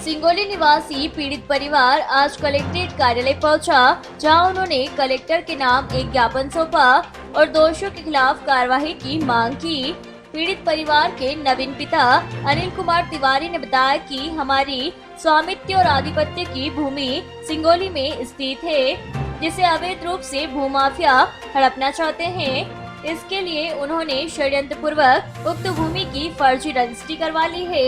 सिंगोली निवासी पीड़ित परिवार आज कलेक्ट्रेट कार्यालय पहुंचा, जहां उन्होंने कलेक्टर के नाम एक ज्ञापन सौंपा और दोषियों के खिलाफ कार्रवाई की मांग की। पीड़ित परिवार के नवीन पिता अनिल कुमार तिवारी ने बताया कि हमारी स्वामित्व और आधिपत्य की भूमि सिंगोली में स्थित है, जिसे अवैध रूप से भूमाफिया हड़पना चाहते हैं। इसके लिए उन्होंने षड्यंत्र पूर्वक उक्त भूमि की फर्जी रजिस्ट्री करवा ली है।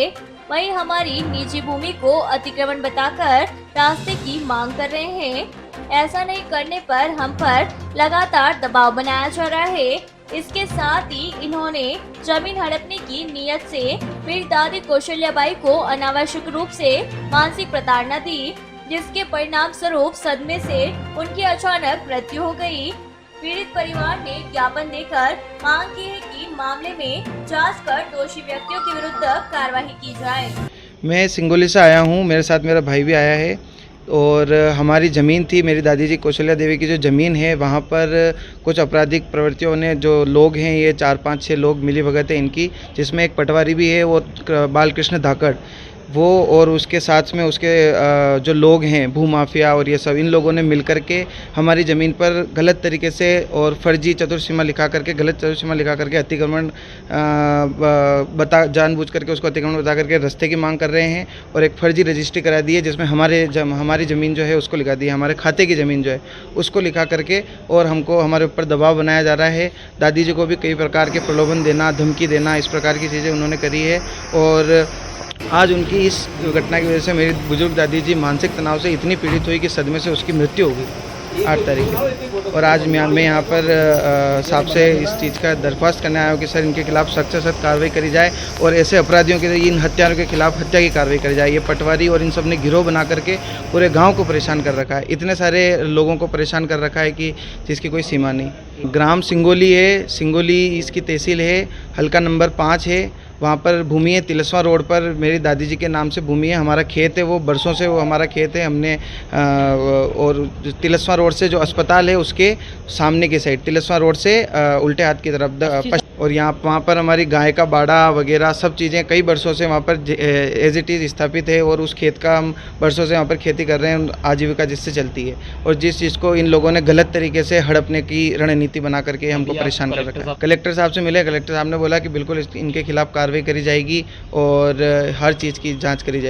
वहीं हमारी निजी भूमि को अतिक्रमण बताकर रास्ते की मांग कर रहे हैं। ऐसा नहीं करने पर हम पर लगातार दबाव बनाया जा रहा है। इसके साथ ही इन्होंने जमीन हड़पने की नियत से पीड़ित दादी कौशल्याबाई को अनावश्यक रूप से मानसिक प्रताड़ना दी, जिसके परिणाम स्वरूप सदमे से उनकी अचानक मृत्यु हो गई। पीड़ित परिवार ने ज्ञापन देकर मांग की है कि मामले में जांच कर दोषी व्यक्तियों के विरुद्ध कार्रवाई की जाए। मैं सिंगोली से आया हूँ, मेरे साथ मेरा भाई भी आया है और हमारी ज़मीन थी, मेरी दादी जी कौशल्या देवी की जो ज़मीन है वहाँ पर कुछ आपराधिक प्रवृत्तियों ने जो लोग हैं, ये 4-5-6 लोग मिली भगत है इनकी, जिसमें एक पटवारी भी है वो बालकृष्ण धाकड़, वो और उसके साथ में उसके जो लोग हैं भूमाफिया और ये सब, इन लोगों ने मिलकर के हमारी ज़मीन पर गलत तरीके से और फर्जी चतुर्सीमा लिखा करके, गलत चतुर्सीमा लिखा करके अतिक्रमण जानबूझ करके उसको अतिक्रमण बता करके रास्ते की मांग कर रहे हैं और एक फर्जी रजिस्ट्री करा दी है, जिसमें हमारी ज़मीन जो है उसको लिखा दी है, हमारे खाते की ज़मीन जो है उसको लिखा करके, और हमको हमारे ऊपर दबाव बनाया जा रहा है। दादी जी को भी कई प्रकार के प्रलोभन देना, धमकी देना, इस प्रकार की चीज़ें उन्होंने करी है। और आज उनकी इस घटना की वजह से मेरी बुजुर्ग दादी जी मानसिक तनाव से इतनी पीड़ित हुई कि सदमे से उसकी मृत्यु हो गई 8 तारीख को। और आज मैं यहाँ पर साहब से इस चीज़ का दरख्वास्त करने आया हूँ कि सर इनके खिलाफ सख्त से सख्त कार्रवाई करी जाए और ऐसे अपराधियों के, इन हत्यारों के खिलाफ हत्या की कार्रवाई करी जाए। ये पटवारी और इन सब ने गिरोह बना करके पूरे गाँव को परेशान कर रखा है, इतने सारे लोगों को परेशान कर रखा है कि जिसकी कोई सीमा नहीं। ग्राम सिंगोली है, सिंगोली इसकी तहसील है, हल्का नंबर 5 है। वहाँ पर भूमि है, तिलस्वा रोड पर मेरी दादी जी के नाम से भूमि है। हमारा खेत है, वो बरसों से वो हमारा खेत है। हमने और तिलस्वा रोड से जो अस्पताल है उसके सामने की साइड, तिलस्वा रोड से उल्टे हाथ की तरफ और वहाँ पर हमारी गाय का बाड़ा वगैरह सब चीज़ें कई बरसों से वहाँ पर एज इट इज़ स्थापित है। और उस खेत का हम बरसों से वहाँ पर खेती कर रहे हैं, आजीविका जिससे चलती है। और जिस चीज़ को इन लोगों ने गलत तरीके से हड़पने की रणनीति बना करके हमको परेशान कर रखा है। कलेक्टर साहब से मिले, कलेक्टर साहब ने बोला कि बिल्कुल इनके खिलाफ कार्रवाई करी जाएगी और हर चीज़ की जांच करी जाएगी।